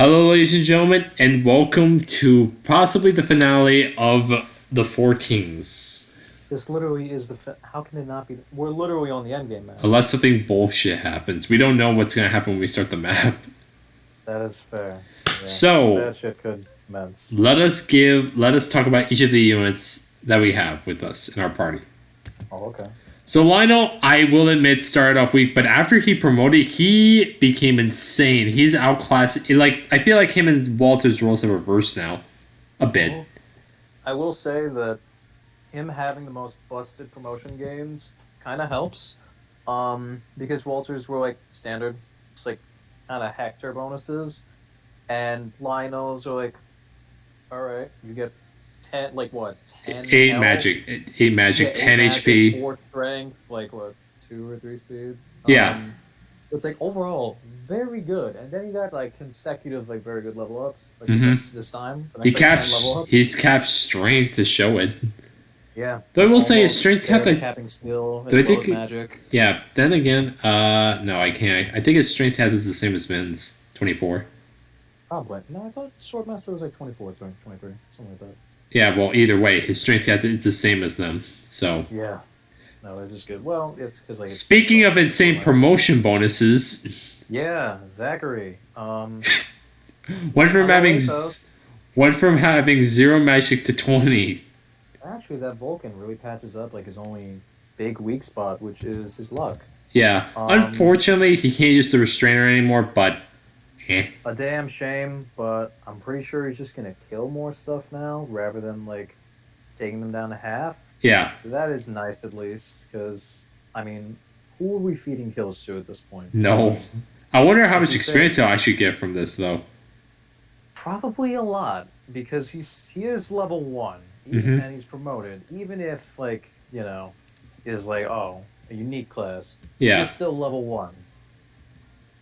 Hello, ladies and gentlemen, and welcome to possibly the finale of The Four Kings. This literally is how can it not be? We're literally on the end game, man. Unless something bullshit happens. We don't know what's going to happen when we start the map. That is fair. Yeah, so, bad shit could commence. let us talk about each of the units that we have with us in our party. Oh, okay. So Lionel, I will admit, started off weak, but after he promoted, he became insane. He's outclassed. I feel like him and Walter's roles are reversed now, a bit. I will say that him having the most busted promotion games kind of helps, because Walter's were like standard, just like kind of Hector bonuses, and Lionel's are like, all right, you get 10, like what, 10 8 health? magic, 10 magic, HP. 4 strength, like what, 2 or 3 speed? Yeah. It's like overall very good, and then you got like consecutive like very good level ups. Like this time, the next, level ups. He's capped strength to show it. Yeah. Though I will say his strength capped like capping skill as do I well think as magic. Yeah. Then again, no, I can't. I think his strength tab is the same as Vin's, 24. Probably. No, I thought Swordmaster was like 24, 23, something like that. Yeah. Well, either way, his strength tab is the same as them. So. Yeah. No, they're just good. Well, it's because like. Speaking of insane promotion bonuses. Yeah, Zachary. Went from having 0 magic to 20. Actually, that Vulcan really patches up like his only big weak spot, which is his luck. Yeah. Unfortunately, he can't use the restrainer anymore, but a damn shame, but I'm pretty sure he's just gonna kill more stuff now rather than like taking them down to half. Yeah. So that is nice at least, because I mean, who are we feeding kills to at this point? No. I wonder how much experience he'll actually get from this, though. Probably a lot, because he is level 1, and he's promoted. Even if, like, you know, is like, oh, a unique class. Yeah. He's still level 1.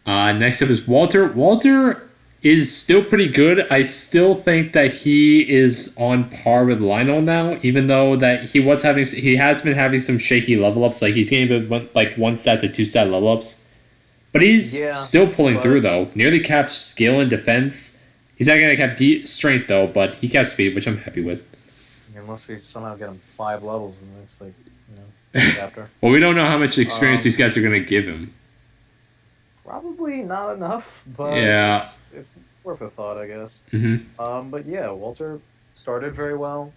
Next up is Walter. Walter is still pretty good. I still think that he is on par with Lionel now, even though that he has been having some shaky level ups. Like he's getting like 1 stat to 2 stat level ups. But he's still pulling through, though. Nearly capped skill and defense. He's not going to cap strength, though, but he capped speed, which I'm happy with. Unless we somehow get him 5 levels in the next, like, you know, chapter. Well, we don't know how much experience these guys are going to give him. Probably not enough, but it's worth a thought, I guess. But yeah, Walter started very well.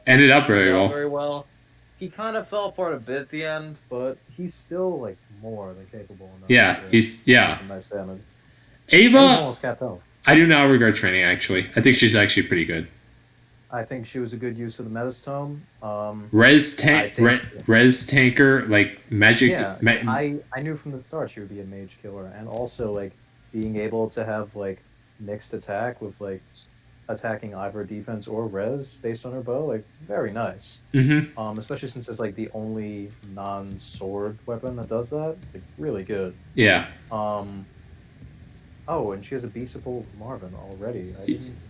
Ended up very well. He kind of fell apart a bit at the end, but he's still like more than capable enough. Nice damage. Ava, almost capped out. I do not regard training. Actually, I think she's actually pretty good. I think she was a good use of the Metastone. Res tanker, like magic. Yeah, I knew from the start she would be a mage killer, and also like being able to have like mixed attack with like attacking either defense or res based on her bow, like very nice. Especially since it's like the only non-sword weapon that does that, like really good. Yeah. Oh, and she has a Beastable Marvin already.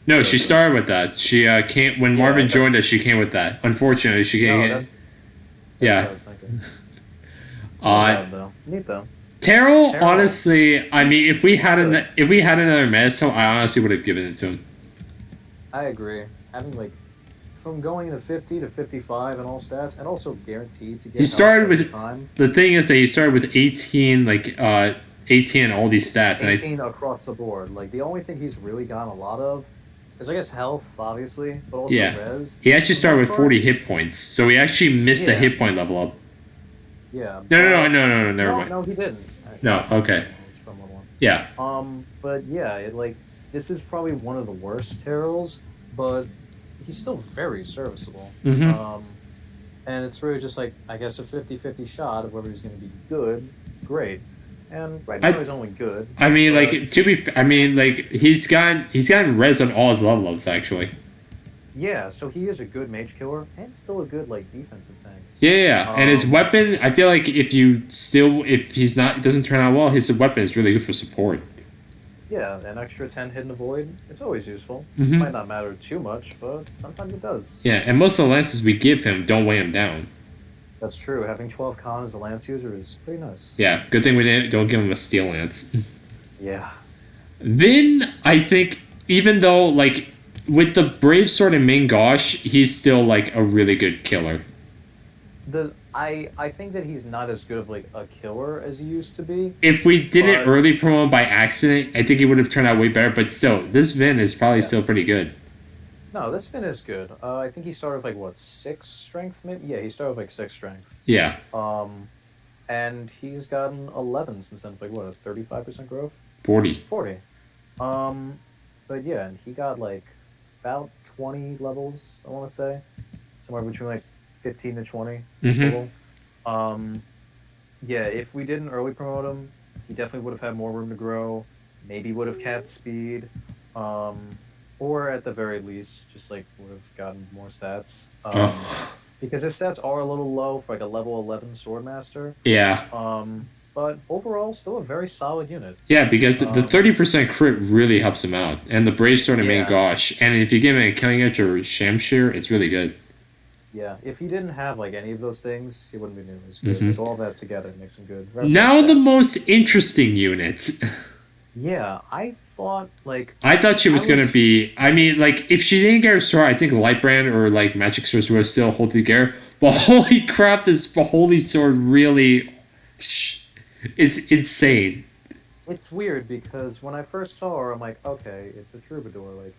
No, she started with that. She came when Marvin joined us. She came with that. Unfortunately, she can't. That's yeah. what I was thinking. Neat though. Terrell, honestly, I mean, if we had another Metastone, I honestly would have given it to him. I agree. Having like from going to 50 to 55 in all stats, and also guaranteed to get. He started with time. The thing is that he started with 18, 18 all these stats. 18 across the board. Like the only thing he's really gotten a lot of is I guess health, obviously, but also res. He actually started with 40 hit points, so he actually missed a hit point level up. Yeah. No, never mind. No, he didn't. No, okay. From level 1. Yeah. But yeah, this is probably one of the worst Terrells, but he's still very serviceable. And it's really just like, I guess, a 50-50 shot of whether he's going to be good, great. And right now he's only good. I mean, he's gotten res on all his level ups, actually. Yeah, so he is a good mage killer and still a good defensive tank. Yeah. And his weapon, I feel like if doesn't turn out well, his weapon is really good for support. Yeah, an extra 10 hidden avoid, it's always useful. It might not matter too much, but sometimes it does. Yeah, and most of the lances we give him don't weigh him down. That's true. Having 12 con as a lance user is pretty nice. Yeah, good thing we don't give him a steel lance. Yeah. Vin, I think, even though like with the Brave Sword and Main Gosh, he's still like a really good killer. I think that he's not as good of like a killer as he used to be, If we didn't but early promote by accident, I think he would have turned out way better. But still, this Vin is probably still yes. pretty good. No, this Finn is good. I think he started with like what, six strength maybe? Yeah, he started with like six strength. Yeah, Um and he's gotten 11 since then, like what, a 35% growth? 40. 40. Um but yeah, and he got like about 20 levels, I want to say. Somewhere between like 15 to 20 Mm-hmm. total. Um yeah, if we didn't early promote him, he definitely would have had more room to grow. Maybe would have kept speed, or at the very least, just like would have gotten more stats. Oh, Because his stats are a little low for like a level 11 swordmaster. yeah. But overall, still a very solid unit. Yeah, because the Um, 30% crit really helps him out. And the Brave Sword and Main yeah, Gosh. And if you give him a Killing Edge or Shamshir, it's really good. yeah. If he didn't have like any of those things, he wouldn't be nearly as good. Hmm. Like all that together makes him good. Very high Now the stats. most interesting unit. Yeah, I thought like I thought she I was gonna was be. I mean, like if she didn't get her sword, I think Lightbrand or like Magic Swords would still hold together. But holy crap, this Holy Sword really is insane. it's weird because when I first saw her, I'm like, okay, it's a troubadour. Like,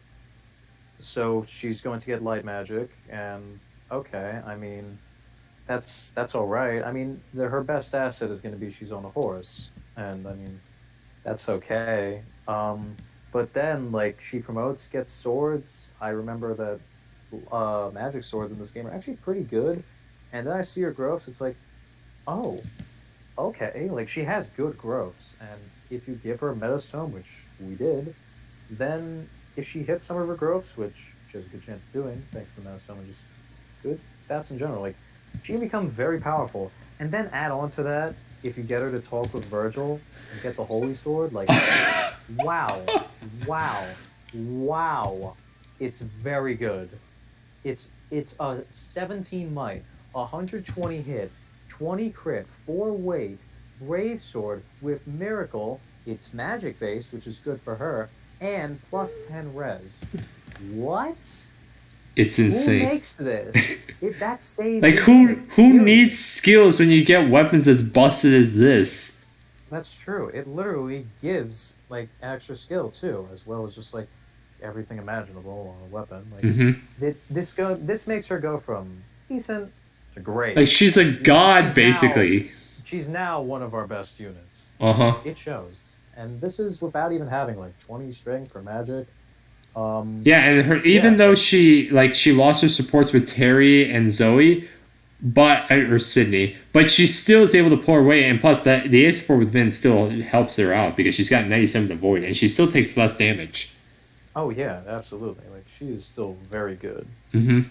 so she's going to get light magic, and okay, I mean, that's all right. I mean, her best asset is going to be she's on a horse, and I mean, that's okay. But then like she promotes, gets swords. I remember that magic swords in this game are actually pretty good, and then I see her growths. It's like, oh, okay, like she has good growths, and if you give her a Metastone, which we did, then if she hits some of her growths, which she has a good chance of doing, thanks to the Metastone and just good stats in general, like she can become very powerful. And then add on to that, if you get her to talk with Virgil and get the Holy Sword, like wow, wow, wow, it's very good. It's a 17 might, 120 hit, 20 crit, 4 weight, brave sword with miracle. It's magic based, which is good for her, and plus 10 res. What? It's Who insane. makes this? That stage Like is like who needs period. skills when you get weapons as busted as this? That's true. It literally gives like extra skill too, as well as just like everything imaginable on a weapon. Like Hmm. this makes her go from decent to Like great. she's a god basically. She's now one of our best units, Uh and huh. it shows. And this is without even having like 20 strength for magic. Yeah, and her even Yeah, though like she lost her supports with Terry and Zoe, but or Sydney, but she still is able to pull her weight, and plus that the A support with Vin still helps her out because she's got 97 to void, and she still takes less damage. oh yeah, absolutely. Like she is still very good. Hmm.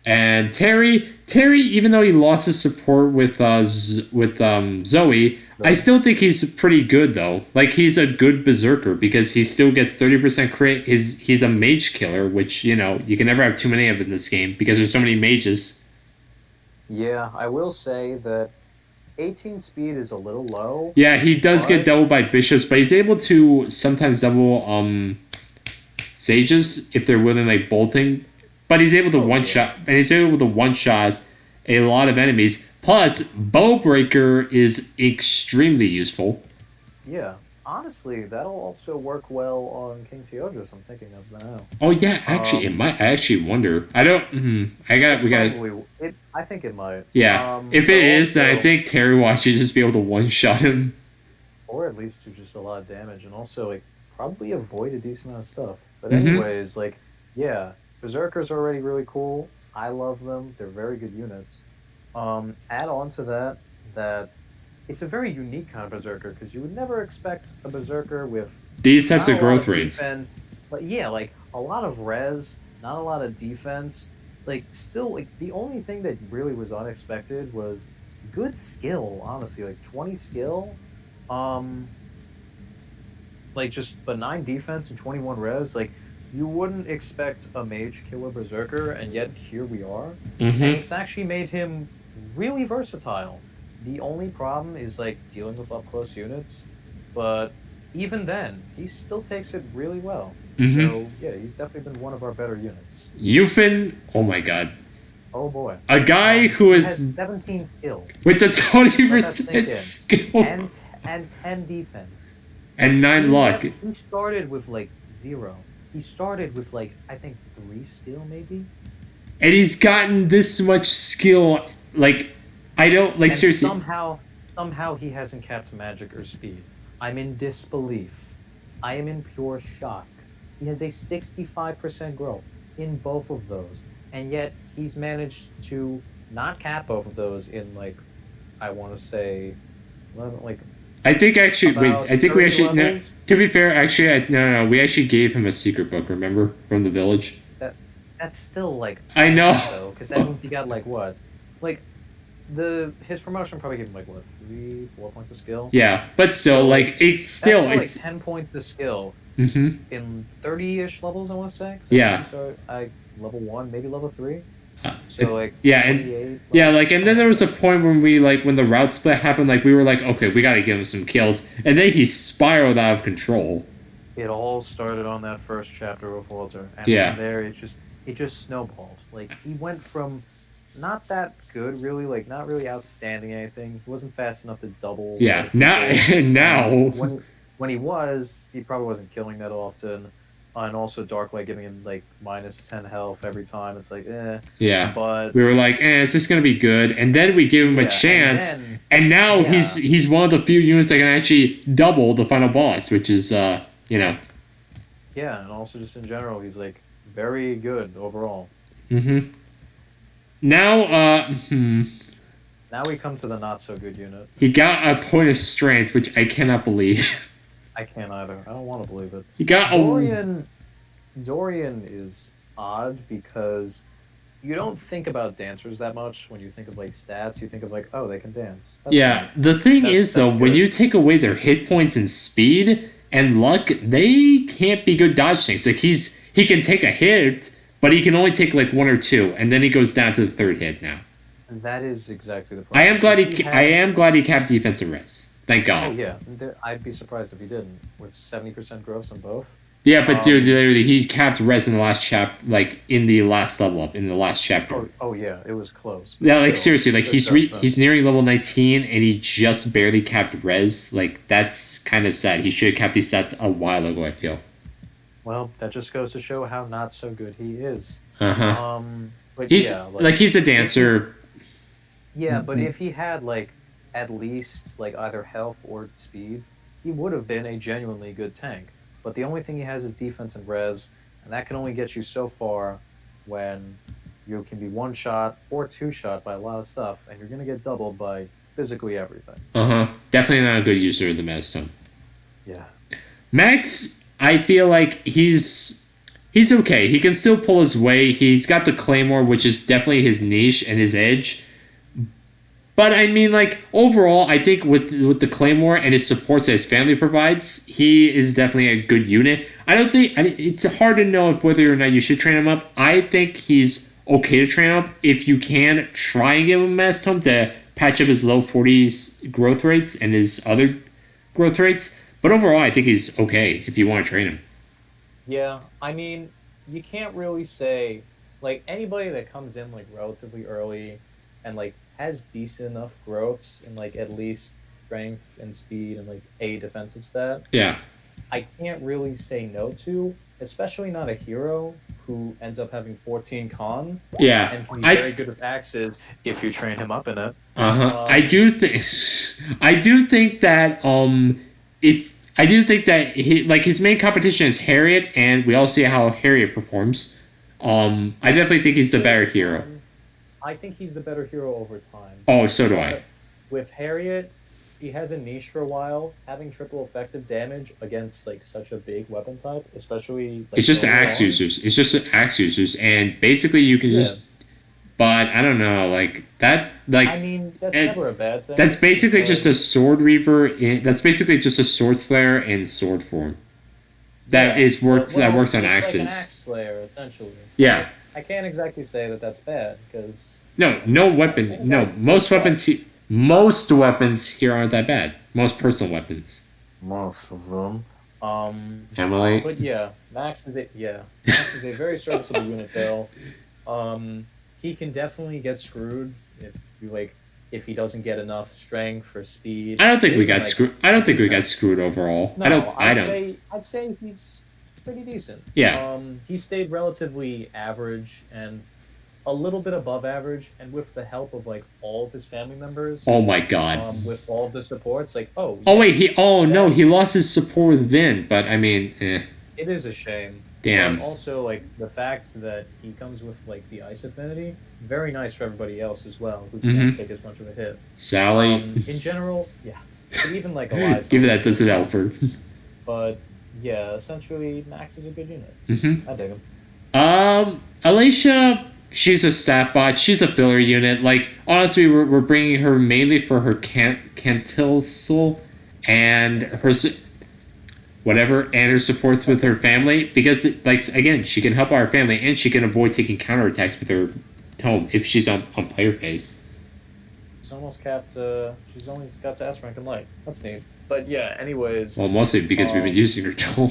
And Terry, even though he lost his support with Zoe, I Though, still think he's pretty good though. Like he's a good berserker because he still gets 30% crit. He's a mage killer, which you can never have too many of in this game because there's so many mages. yeah, I will say that 18 speed is a little low, Yeah, he does get but doubled by bishops, but he's able to sometimes double sages if they're within like bolting. But he's able to oh one yeah, shot, and he's able to one shot a lot of enemies. Plus, Bowbreaker is extremely useful. yeah. Honestly, that'll also work well on King Teodros. I'm thinking of now. Oh yeah, actually, it Um, might. I actually wonder. I don't. I got. it We got. probably it. I think it might. Yeah, if But it is, then I also, think Terry Watch should just be able to one shot him. or at least do just a lot of damage, and also like probably avoid a decent amount of stuff. But Hmm. anyways, like yeah, Berserkers are already really cool. I love them. They're very good units. Add on to that that it's a very unique kind of berserker because you would never expect a berserker with These types not of a lot growth of rates. defense, but yeah, like a lot of res, not a lot of defense. Like still, like the only thing that really was unexpected was good skill. Honestly, like 20 skill, um, like just benign defense and 21 res. Like you wouldn't expect a mage killer berserker, and yet here we are. And Hmm. it's actually made him really versatile. The only problem is like dealing with up close units, but even then, he still takes it really well. Mm-hmm. So yeah, he's definitely been one of our better units. Yufin, oh my god. Oh boy. A guy who He is has 17 skill. with the Let that sink 20% in. skill And 10 defense. and 9 luck. He started with like 0. He started with like I think 3 skill maybe. And he's gotten this much skill. Like, I don't, like, And seriously. somehow he hasn't kept magic or speed. I'm in disbelief. I am in pure shock. He has a 65% growth in both of those. And yet he's managed to not cap both of those in like I want to say 11, like I think actually, wait, about I think we 30 actually, no, levels. to be fair, actually, no, we actually gave him a secret book, remember? From the village. That's still like I know. though, because that means he got like what, like his promotion probably gave him like what 3-4 points of skill. Yeah, but still, So, like, it's still, That's it's. like 10 points of skill Mm-hmm. in 30-ish levels. I want to say. Yeah. So I level 1, maybe level 3. It- So like yeah, and 28 yeah, levels, like, and then there was a point when we, like, when the route split happened, like, we were like, okay, we gotta give him some kills, and then he spiraled out of control. It all started on that first chapter of Walter, and Yeah. from there it just snowballed. Like he went from not that good, really, like not really outstanding anything. He wasn't fast enough to double. Yeah, like, now, people. now, When he was, he probably wasn't killing that often, and also Darklight giving him like minus 10 health every time. It's like yeah, but we were like, is this gonna be good? And then we gave him a yeah, chance, and and now yeah. he's one of the few units that can actually double the final boss, which is, you know. yeah, and also just in general, he's like very good overall. Mm-hmm. Now, Now we come to the not so good unit. he got a point of strength, which I cannot believe. I can't either. I don't want to believe it. He got Dorian is odd because you don't think about dancers that much when you think of like stats. You think of like, oh, they can dance. That's yeah, fine. the thing That's- is, though, that's when good. you take away their hit points and speed and luck, they can't be good dodge things. Like, he can take a hit, but he can only take, like, 1 or 2, and then he goes down to the 3rd hit now. That is exactly the problem. I am glad If I am glad he kept defensive res. Thank Oh God. yeah, I'd be surprised if he didn't. With 70% growth on both. Yeah, but dude, Um, literally, he capped res in the last like in the last level up in the last chapter. Oh yeah, it was close. Yeah, like Still, seriously, like good he's stuff, he's nearing level 19 and he just barely capped res. Like, that's kind of sad. He should have capped these stats a while ago, I feel. Well, that just goes to show how not so good he is. Uh-huh. But He's yeah, like he's a dancer. Yeah, but Mhm. if he had like at least like either health or speed, he would have been a genuinely good tank. But the only thing he has is defense and res, and that can only get you so far when you can be 1-shot or 2-shot by a lot of stuff, and you're gonna get doubled by physically everything. Uh-huh. Definitely not a good user of the Medstone. Yeah. Max, I feel like he's okay. He can still pull his weight. He's got the Claymore, which is definitely his niche and his edge. But I mean, like, overall, I think with the Claymore and his supports that his family provides, he is definitely a good unit. I don't think it's hard to know if whether or not you should train him up. I think he's okay to train up. If you can, try and give him a Mass Tome to patch up his low 40s growth rates and his other growth rates. But overall, I think he's okay if you want to train him. Yeah, I mean, you can't really say like anybody that comes in like relatively early and like has decent enough growths in like at least strength and speed and like a defensive stat. Yeah. I can't really say no to, especially not a hero who ends up having 14 con Yeah. and can be very good with axes if you train him up in it. Uh-huh. I do think that like his main competition is Harriet, and we all see how Harriet performs. I definitely think he's the better hero. I think he's the better hero over time. Oh, so do I. With Harriet, he has a niche for a while, having triple effective damage against like such a big weapon type, especially. Like, It's just early axe on. users. It's just axe users, and basically you can just. But I don't know, like that. Like I mean, that's never a bad thing. that's basically because- just a sword reaver. That's basically just a sword slayer in sword form. That works on it's axes. Like an axe slayer, essentially. Yeah. I can't exactly say that that's bad because No weapon. No, most weapons here aren't that bad. Most personal weapons. most of them. Um, Emily. but yeah, Max is a very serviceable unit though. He can definitely get screwed if he doesn't get enough strength or speed. I don't think And we even got like screwed. I don't think we got defense. screwed overall. I don't. No, I don't. I'd say he's pretty decent. Yeah. He stayed relatively average and a little bit above average, and with the help of like all of his family members, Oh my god. with all of the supports, like oh Oh yeah, wait. He. Oh no. that He lost his support with Vin. But I mean, it is a shame. But damn. also like the fact that he comes with like the ice affinity, very nice for everybody else as well, who can't Mm-hmm. take as much of a hit. Sally. In general, yeah. But even like Eliza Give it was that doesn't pretty help fun. her. But yeah, essentially Max is a good unit. Mm-hmm. I dig him. Alicia. She's a stat bot. She's a filler unit. Like honestly, we're bringing her mainly for her cantil and her whatever and her supports with her family because like again she can help our family and she can avoid taking counterattacks with her tome if she's on player phase. She's almost capped. She's only got to S rank in light. That's neat. But yeah, anyways, Well, mostly because we've been um, using her tome.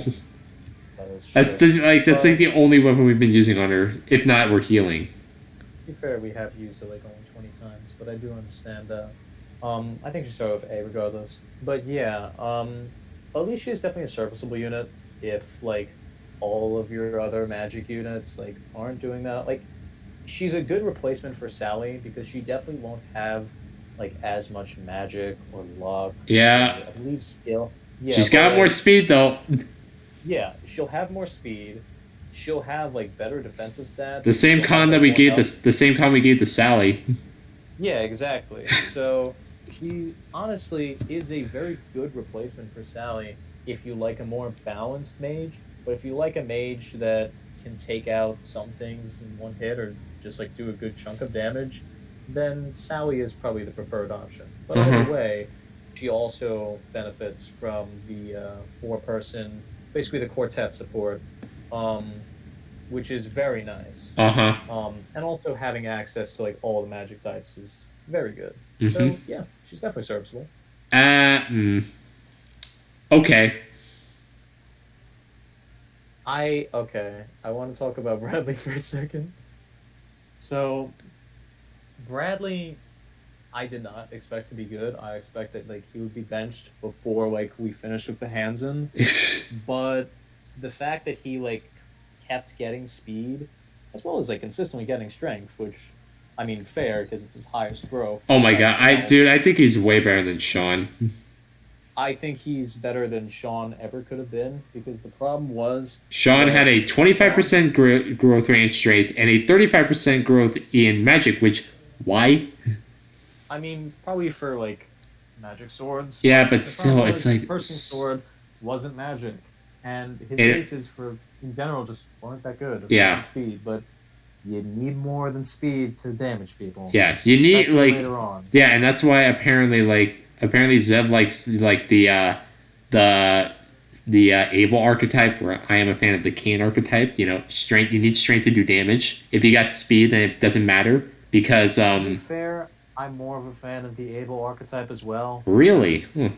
that is that's true. that's like But the only weapon we've been using on her. If not, we're healing. to be fair, we have used it like only 20 times, but I do understand. I think she started with A regardless. But yeah, Alicia is definitely a serviceable unit if like all of your other magic units like aren't doing that. Like she's a good replacement for Sally because she definitely won't have like as much magic or luck Yeah, or I believe skill. Yeah, she's but got more like speed though. yeah, she'll have more speed. She'll have like better defensive The stats. same She'll have con that like we more gave health. this, the same con we gave to Sally. Yeah, exactly. So she honestly is a very good replacement for Sally if you like a more balanced mage. But if you like a mage that can take out some things in one hit or just like do a good chunk of damage, then Sally is probably the preferred option. But Uh either huh. way, she also benefits from the four-person, basically the quartet support, um, which is very nice. Uh huh. And also having access to like all the magic types is very good. Mm-hmm. So yeah, she's definitely serviceable. Mm, okay. I want to talk about Bradley for a second. So Bradley, I did not expect to be good. I expected like he would be benched before like we finished with the Hansen. But the fact that he like kept getting speed as well as like consistently getting strength, which I mean fair because it's his highest growth Oh my aside god, from health. I think he's way better than Sean. I think he's better than Sean ever could have been because the problem was Sean had that a Sean, 25% growth rate in strength and a 35% growth in magic, which, why? I mean, probably for like magic swords, Yeah, but but the problem still, it's was his like. personal sword wasn't magic, and his It, bases for in general just weren't that good aside yeah, from speed. But you need more than speed to damage people, yeah. You need, especially like. later on. Yeah, and that's why apparently, apparently Zev likes, like, the. The able archetype, where I am a fan of the Kane archetype. You know, strength. You need strength to do damage. If you got speed, then it doesn't matter because To be fair, I'm more of a fan of the able archetype as well. really, Because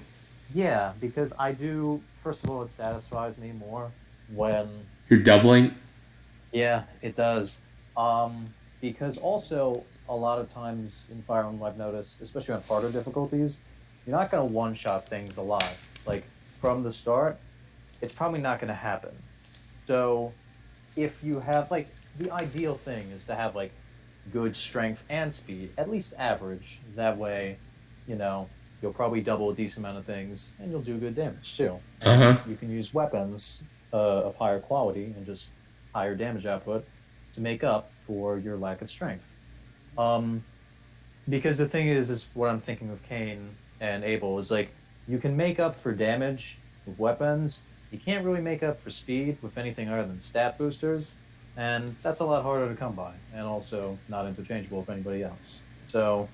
yeah, because I do. First of all, it satisfies me more when you're doubling. yeah, it does. Because also a lot of times in Fire Emblem, I've noticed, especially on harder difficulties, you're not going to one-shot things a lot. Like from the start, it's probably not going to happen. So if you have like the ideal thing is to have like good strength and speed, at least average. That way, you know, you'll probably double a decent amount of things and you'll do good damage too. Uh And huh. you can use weapons of higher quality and just higher damage output to make up for your lack of strength. Um, because the thing is what I'm thinking with Kane and Abel is like you can make up for damage with weapons. You can't really make up for speed with anything other than stat boosters, and that's a lot harder to come by, and also not interchangeable with anybody else. So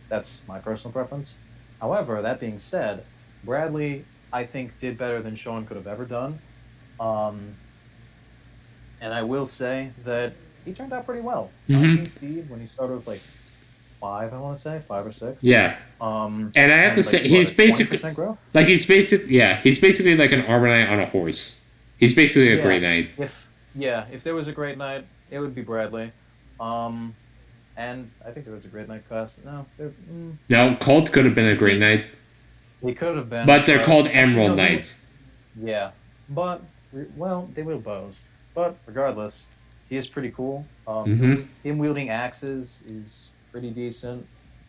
that's my personal preference. However, that being said, Bradley I think did better than Sean could have ever done. Um, and I will say that he turned out pretty well. Mm-hmm. 19 speed when he started with like 5, I want to say 5 or 6. Yeah. And I have to And say, like what, he's a basically 20% growth? like he's basically like an armor knight on a horse. He's basically a Yeah. great knight. If there was a great knight, it would be Bradley. Um, and I think there was a great knight class. No, Now, Colt could have been a great he knight, he could have been, but they're but called actually Emerald no, Knights. yeah, but well, they wield bows. But regardless, he is pretty cool. Mm-hmm. Him wielding axes is pretty decent.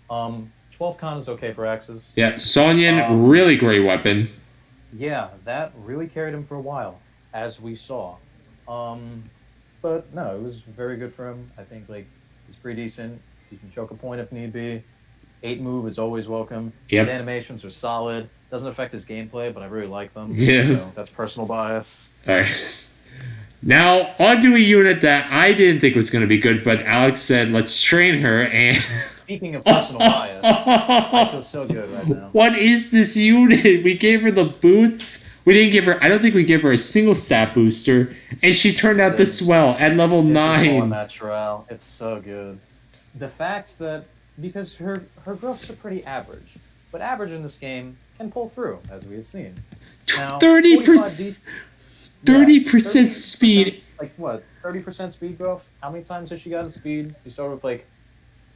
12 con is okay for axes. Yeah, Sonyan, Um, really great weapon. yeah, that really carried him for a while, as we saw. Um, but no, it was very good for him. I think like he's pretty decent. He can choke a point if need be. 8 move is always welcome. His Yep. animations are solid. Doesn't affect his gameplay, but I really like them. Yeah. So that's personal bias. All right. Now, onto a unit that I didn't think was going to be good, but Alex said, let's train her, and... Speaking of personal bias, I feel so good right now. What is this unit? We gave her the boots. We didn't give her... I don't think we gave her a single stat booster, and she turned out this well at level This is all 9. natural. It's so good. The fact that... Because her growths are pretty average. But average in this game can pull through, as we have seen. Now, 30%, 30% speed. Like what? 30% speed growth? How many times has she gotten speed? She started with like,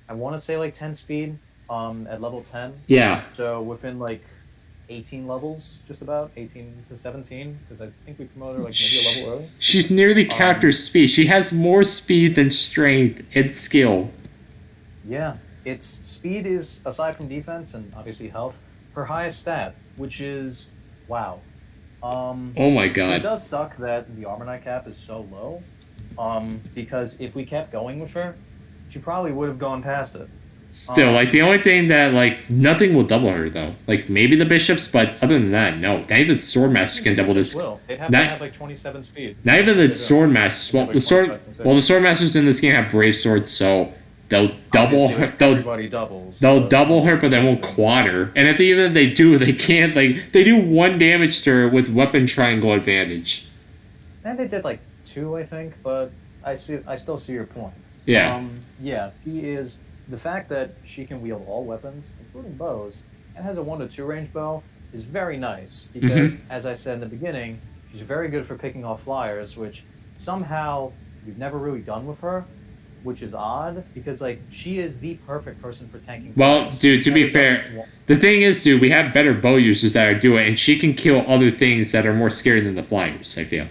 I want to say like 10 speed at level 10. Yeah. So within like 18 levels, just about 18 to 17, because I think we promoted her like maybe a level early. She's nearly capped her speed. She has more speed than strength and skill. Yeah, its speed is, aside from defense and obviously health, her highest stat, which is wow. Oh my It god. does suck that the armor knight cap is so low. Because if we kept going with her, she probably would have gone past it. Still, like, the only thing that, like, nothing will double her, though. Like, maybe the bishops, but other than that, no. Not even Swordmaster can double this. Will. They'd have to Not, have like 27 speed. not even the They do. Swordmasters. Well, Like the Swordmasters in this game have Brave Swords, so they'll double Obviously, her. like, everybody doubles. They'll but- double her, but they won't quad her. And if even if they do, they can't, like, they do 1 damage to her with weapon triangle advantage. And they did like 2, I think, but I still see your point. Yeah. Yeah, she is the fact that she can wield all weapons, including bows, and has a 1 to 2 range bow is very nice because, as I said in the beginning, she's very good for picking off flyers, which somehow we've never really done with her, which is odd because like she is the perfect person for tanking. Well, flyers. dude, to be Never done fair, it. the thing is, dude, we have better bow users that are do it, and she can kill other things that are more scary than the flyers, I feel.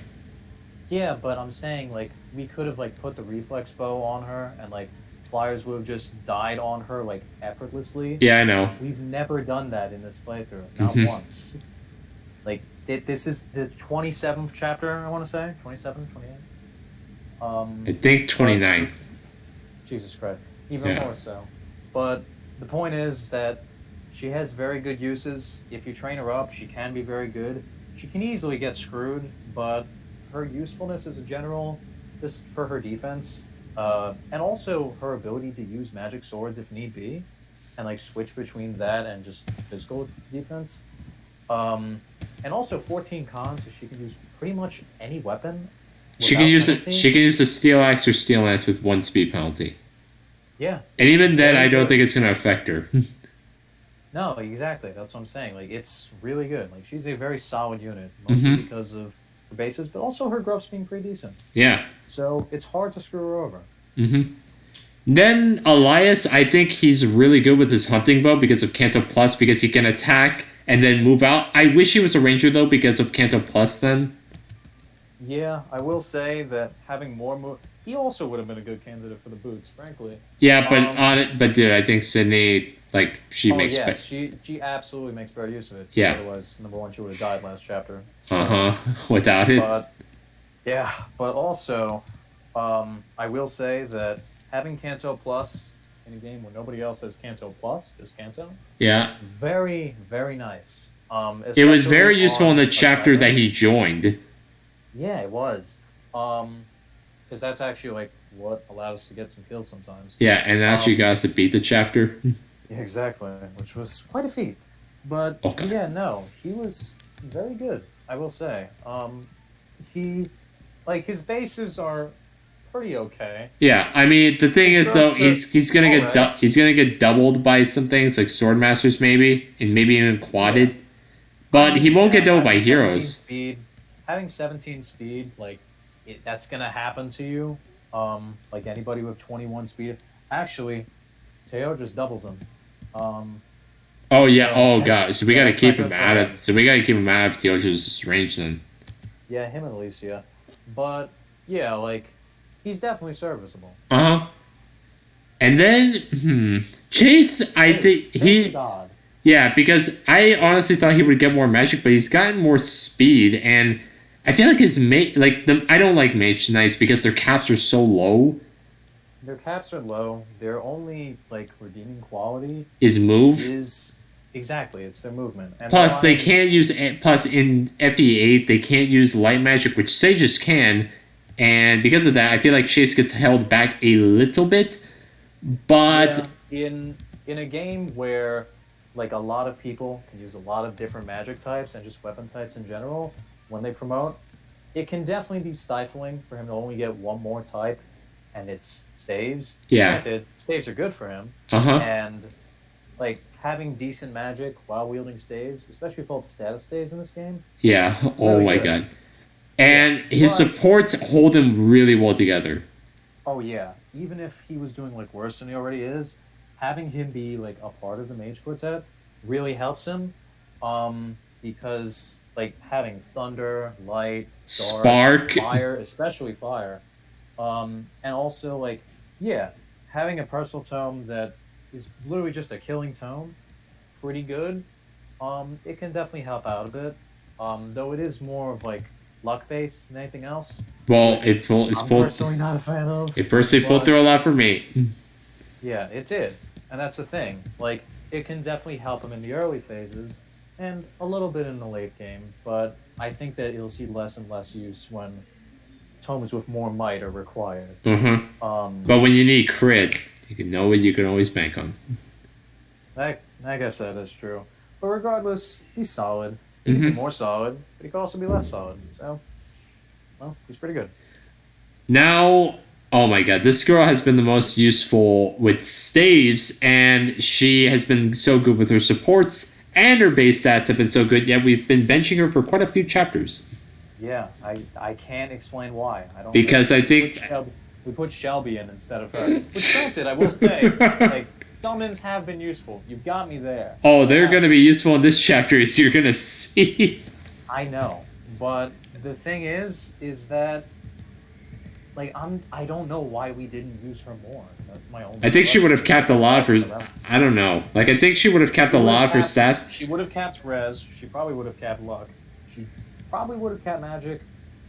Yeah, but I'm saying like we could have like put the reflex bow on her and like flyers would have just died on her like effortlessly. Yeah, I know. We've never done that in this playthrough, not once. Like this is the 27th chapter, I want to say 27, 28. I think 29th. Jesus Christ, even Yeah. more so. But the point is that she has very good uses. If you train her up, she can be very good. She can easily get screwed, but her usefulness as a general, just for her defense, and also her ability to use magic swords if need be, and like switch between that and just physical defense. And also 14 cons, so she can use pretty much any weapon. She can without use penalty. she can use the steel axe or steel lance with 1 speed penalty. Yeah. And even then, very I don't good. think it's gonna affect her. No, exactly. That's what I'm saying. Like, it's really good. Like, she's a very solid unit, mostly because of her bases, but also her growth's being pretty decent. Yeah. So it's hard to screw her over. Then Elias, I think he's really good with his hunting bow because of Canto Plus, because he can attack and then move out. I wish he was a ranger though because of Canto Plus then. Yeah, I will say that having more move, he also would have been a good candidate for the boots, frankly. Yeah, but dude, I think Sydney, like, she makes yeah, be- she absolutely makes better use of it. Yeah. Otherwise, number one, she would have died last chapter. without it. But yeah, but also, I will say that having Kanto Plus in a game where nobody else has Kanto Plus, just Kanto, Yeah. very, very nice. It was Especially very useful in on the a chapter driver. that he joined. Yeah, it was. Because that's actually like what allowed us to get some kills sometimes. Yeah, and it actually got us to beat the chapter. Yeah, exactly, which was quite a feat. But Okay. yeah, no, he was very good. I will say. He, like, his bases are pretty okay. Yeah, I mean the thing is though, Structure, he's gonna all get right. he's gonna get doubled by some things like sword masters maybe, and maybe even Yeah. quadded, I but he mean, won't get yeah, doubled by heroes. having 17 speed, like that's gonna happen to you. Like anybody with 21 speed. Actually, Teo just doubles him. Um, Oh yeah, so oh god, so we yeah, gotta that's keep not him good for out of him. Teos's range then. Yeah, him and Alicia. But yeah, like he's definitely serviceable. Uh huh. And then Chase, I think Chase is he odd. yeah, because I honestly thought he would get more magic, but he's gotten more speed, and I feel like his mate, like the I don't like mage knights because their caps are so low. Their caps are low. Their only like redeeming quality His move, is exactly it's their movement. And while plus they I'm can't use plus in FE8 they can't use light magic, which sages can, and because of that, I feel like Chase gets held back a little bit. But yeah, in a game where like a lot of people can use a lot of different magic types and just weapon types in general when they promote, it can definitely be stifling for him to only get one more type and it's staves. yeah, Granted, staves are good for him, uh huh, and like having decent magic while wielding staves, especially for all the status staves in this game, yeah. Oh really my good. god. Yeah, And his but supports hold him really well together. oh yeah, even if he was doing like worse than he already is, having him be like a part of the mage quartet really helps him. Because like having thunder, light, dark, Spark. fire, especially fire, and also like yeah, having a personal tome that is literally just a killing tome, pretty good. It can definitely help out a bit. Though it is more of like luck based than anything else, Well, which it's I'm pulled. personally not a fan of. It personally pulled But through a lot for me. yeah, it did, and that's the thing. Like it can definitely help him in the early phases and a little bit in the late game. But I think that you'll see less and less use when tomes with more might are required. Uh-huh. Um, But when you need crit, you can know what you can always bank on. I guess that is true. But regardless, he's solid. He can be Hmm. more solid, but he could also be less solid. So, well, he's pretty good. Now, oh my god, this girl has been the most useful with staves, and she has been so good with her supports, and her base stats have been so good, yet we've been benching her for quite a few chapters. Yeah, I can't explain why. I don't get Because it. I think. We put Shelby in instead of her. Which granted, I will say, like summons have been useful. You've got me there. Oh, They they're have going to been. be useful in this chapter, as you're going to see. I know, but the thing is that like I don't know why we didn't use her more. That's my only. I think she would have capped a lot for. Aside from I don't know. Like, I think she would have capped She a would lot have for capped. stats. She would have capped res. She probably would have capped luck. She probably would have capped magic,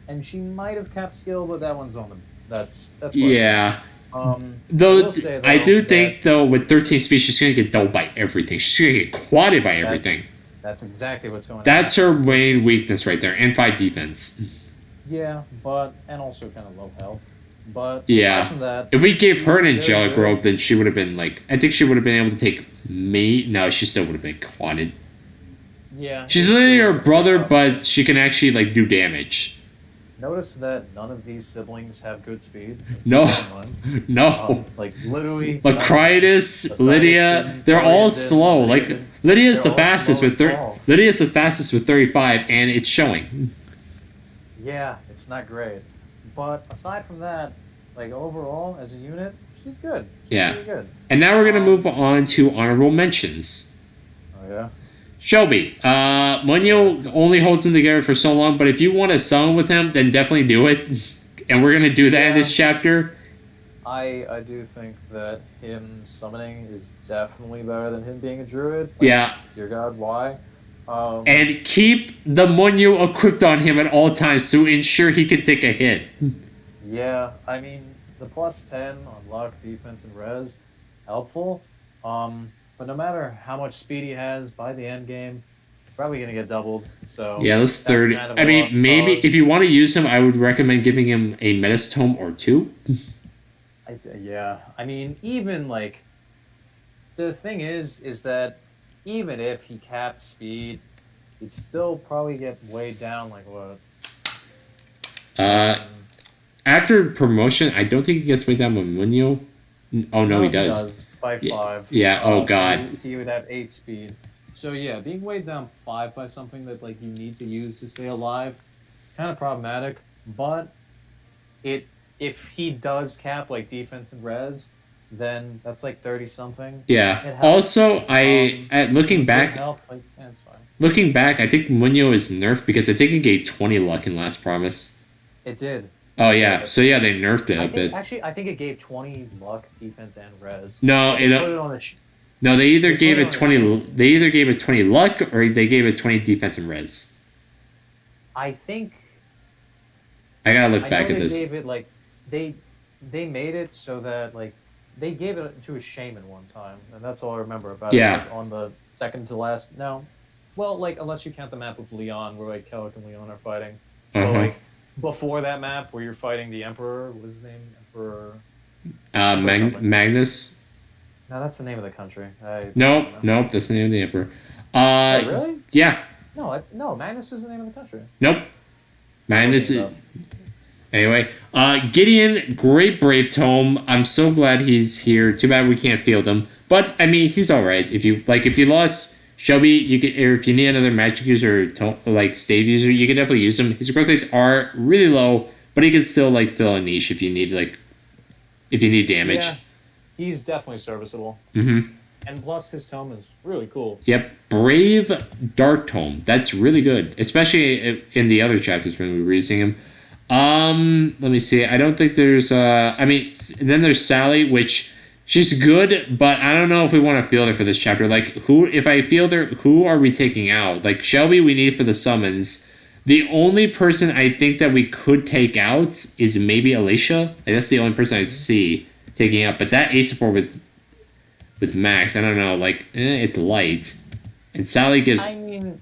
and she might have capped skill, but that one's on the. That's questionable. Yeah. I Though, will say I though do that think, though, with 13 speed, she's going to get doubled by everything. She's going to get quadded by that's everything. that's exactly what's going to That's happen. her main weakness right there. And 5 defense. Yeah, but and also kind of low health. But aside Yeah. from that, If we gave her an she's very angelic good. robe, then she would have been like. I think she would have been able to take me. No, she still would have been quadded. Yeah, She's it literally still her would've brother, been tough. but she can actually, like, do damage. Notice that none of these siblings have good speed. No. Keep that in mind. No. Like literally, Lacritus, Lydia, they're all slow. Like Lydia's the fastest with Lydia's the fastest with 35, and it's showing. Yeah, it's not great. But aside from that, like overall as a unit, she's good. She's Yeah. really good. And now we're gonna Um, move on to honorable mentions. Oh yeah. Shelby, Munyo only holds them together for so long, but if you want to summon with him, then definitely do it. And we're gonna do that in Yeah. this chapter. I do think that him summoning is definitely better than him being a druid. Like, Yeah. dear God, why? And keep the Munyo equipped on him at all times to ensure he can take a hit. Yeah, I mean the plus 10 on luck, defense, and res, helpful. But no matter how much speed he has by the end game, probably gonna get doubled. So Yeah, that's 30. kind of I a mean, lost maybe cause. if you want to use him, I would recommend giving him a Metastome or 2. Yeah, I mean, even like the thing is that even if he capped speed, he'd still probably get weighed down. Like what? Uh, Um, after promotion, I don't think he gets way down with Munyo. Oh no, he does. By Yeah. 5. Yeah. Oh So god. he would have 8 speed. So yeah, being weighed down 5 by something that like you need to use to stay alive, kind of problematic. But it if he does cap like defense and res, then that's like 30 something. Yeah. It helps. Also, looking Good back, help, like, yeah, it's fine. I think Munyo is nerfed because I think it gave 20 luck in Last Promise. It did. Oh yeah. So yeah, they nerfed it a bit. Actually, I think it gave 20 luck, defense, and res. No, They put it on the no, they either They gave put it it on 20. They either gave it 20 luck or they gave it 20 defense and res. I think I gotta look I back know at they this. gave it like they made it so that like they gave it to a shaman one time, and that's all I remember about Yeah. it. Like, on the second to last, no, well, like unless you count the map with Leon, where like Kellic and Leon are fighting, or Uh-huh. like before that map where you're fighting the Emperor. What was his name? Emperor. Magnus. No, that's the name of the country. Nope. That's the name of the emperor. Wait, really? Yeah. No, Magnus is the name of the country. Nope. Magnus is. Anyway, Gideon, great brave tome. I'm so glad he's here. Too bad we can't field him, but I mean he's all right. If you lost Shelby, you could, or if you need another magic user, or like save user, you can definitely use him. His growth rates are really low, but he can still like fill a niche if you need damage. Yeah, he's definitely serviceable. Mm-hmm. And plus, his tome is really cool. Yep, Brave Dark Tome. That's really good, especially in the other chapters when we were using him. Let me see. I don't think there's. Then there's Sally, which she's good, but I don't know if we want to field her for this chapter. Like, if I field her, who are we taking out? Like Shelby, we need for the summons. The only person I think that we could take out is maybe Alicia. Like, that's the only person I'd see taking out. But that A support with Max, I don't know. Like, it's light, and Sally gives. I mean,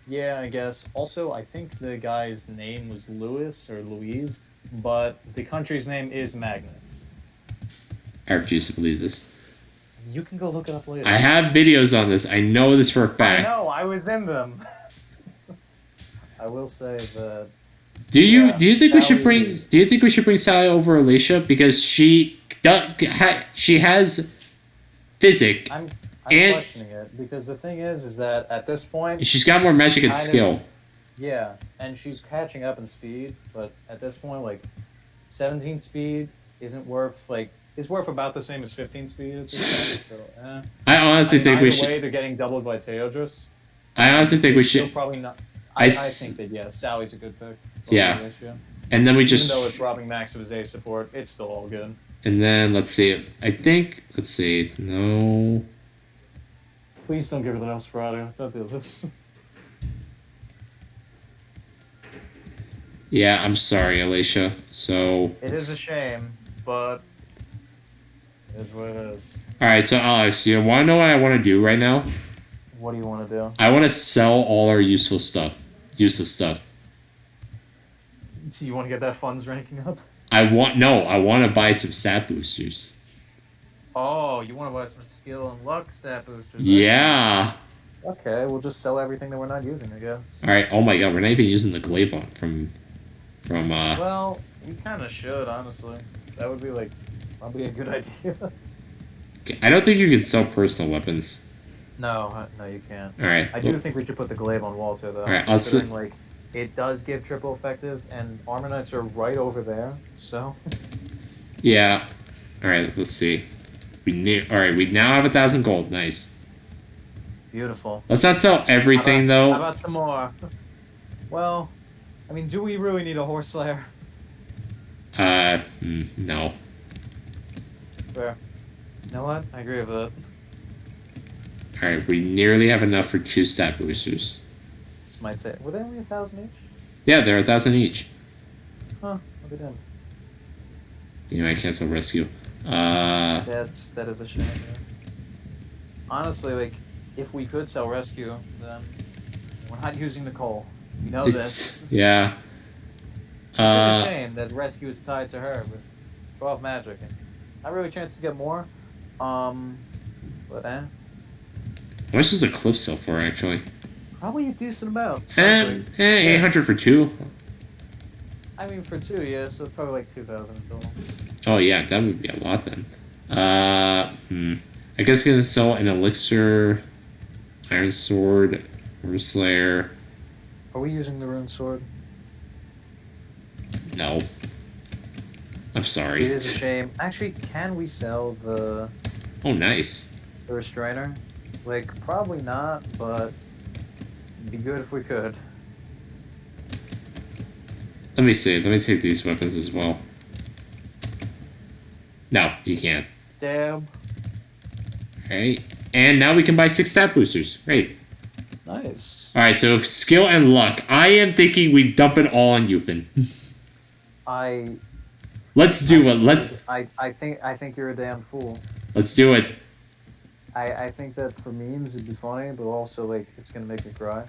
yeah, I guess. Also, I think the guy's name was Louis or Louise, but the country's name is Magnus. I refuse to believe this. You can go look it up later. I have videos on this. I know this for a I fact. know, I was in them. I will say that. Do you think we should Sally bring? Do you think we should bring Sally over Alicia because she has physic I'm and questioning it because the thing is that at this point, she's got more magic and kind of- skill. yeah, and she's catching up in speed, but at this point, like 17 speed isn't worth like it's worth about the same as 15 speed. At this point, so, I honestly think we either should. way, they're getting doubled by Teodris. I honestly think we Still should. probably not. I I s- think that Sally's a good pick. Yeah. Ratio. And then we Even just. though it's robbing Max of his A support, it's still all good. And then let's see. I think let's see. No. Please don't give her the Nosferatu. Don't do this. Yeah, I'm sorry, Alicia. So. It is a shame, but it is what it is. All right, so Alex, you want to know what I want to do right now? What do you want to do? I want to sell all our useless stuff. So you want to get that funds ranking up? I want to buy some stat boosters. Oh, you want to buy some skill and luck stat boosters? Yeah. Okay, we'll just sell everything that we're not using, I guess. All right. Oh my God, we're not even using the Glavon from. Well, we kind of should, honestly. That would be like probably a good idea. I don't think you can sell personal weapons. No, you can't. All right. I do think we should put the glaive on Walter though. All right, considering, like it does give triple effective, and Armor Knights are right over there. So. Yeah. All right. Let's see. All right. We now have 1,000 gold. Nice. Beautiful. Let's not sell everything though. How about some more? Well, I mean, do we really need a horse slayer? No. Fair. You know what? I agree with that. All right. We nearly have enough for 2 stat boosters. This might say, were they only 1,000 each? Yeah, they're 1,000 each. Huh? Look at them. Anyway, I can't sell rescue. That is a shame. Yeah. Honestly, like, if we could sell rescue, then we're not using the coal. You know this. Yeah. It's a shame that rescue is tied to her with 12 magic and not really a chance to get more. But How much does Eclipse sell for, actually? probably a decent amount. 800 for 2. I mean, for 2 years, so it's probably like 2,000 in total. Oh yeah, that would be a lot then. I guess gonna sell an elixir, iron sword, Horror Slayer. Are we using the rune sword? No. I'm sorry. It is a shame. Actually, can we sell the Oh, nice. restrainer? Like, probably not, but it'd be good if we could. Let me see. Let me take these weapons as well. No, you can't. Damn. Alright. And now we can buy 6 stat boosters. Great. Nice. Alright, so skill and luck. I am thinking we dump it all on Yufin. Let's do it. I think you're a damn fool. Let's do it. I think that for memes it'd be funny, but also like it's gonna make me cry.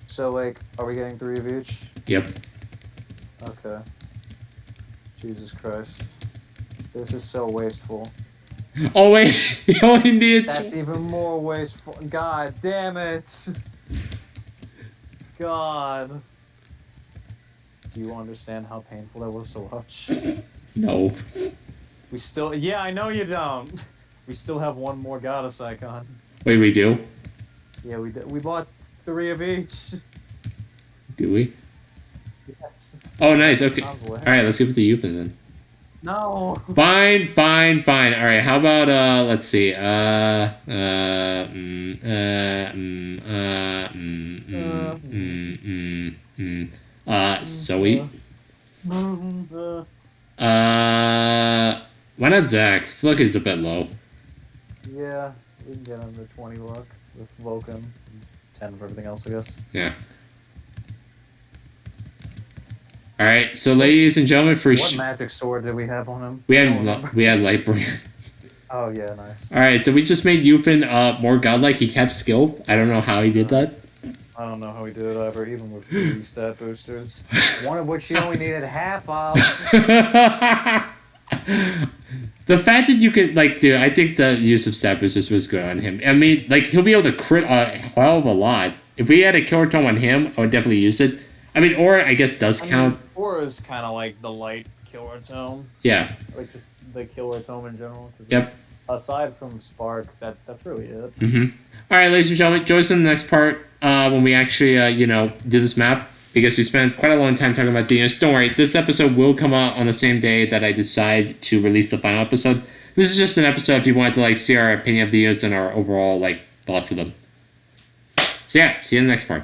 So like, are we getting 3 of each? Yep. Okay. Jesus Christ. This is so wasteful. Oh wait, you only need. That's even more wasteful. God damn it. God. Do you understand how painful that was to watch? No. We still, yeah, I know you don't. We still have one more goddess icon. Wait, we do? Yeah, we bought 3 of each. Do we? Yes. Oh, nice. Okay. All right, let's give it to Yufin then. No. Fine. All right. How about let's see. Zoe. Why not Zach? His luck is a bit low. Yeah, we can get him the 20 luck with Vulcan, and 10 for everything else, I guess. Yeah. All right, so ladies and gentlemen, for what magic sword did we have on him? we had Lightbringer. Oh yeah, nice. All right, so we just made Yufin more godlike. He kept skill. I don't know how he did that. I don't know how he did it ever, even with 3 stat boosters. One of which he only needed half of. The fact that you could dude, I think the use of stat boosters was good on him. I mean, he'll be able to crit a hell of a lot. If we had a killer tome on him, I would definitely use it. I mean, Aura, I guess, does count. Aura is kind of like the light killer tome. Yeah. Like just the killer tome in general. Yep. Aside from Spark, that's really it. Mm-hmm. All right, ladies and gentlemen, join us in the next part when we actually, do this map. Because we spent quite a long time talking about DNS. Don't worry, this episode will come out on the same day that I decide to release the final episode. This is just an episode if you wanted to see our opinion of the DNS and our overall thoughts of them. So yeah, see you in the next part.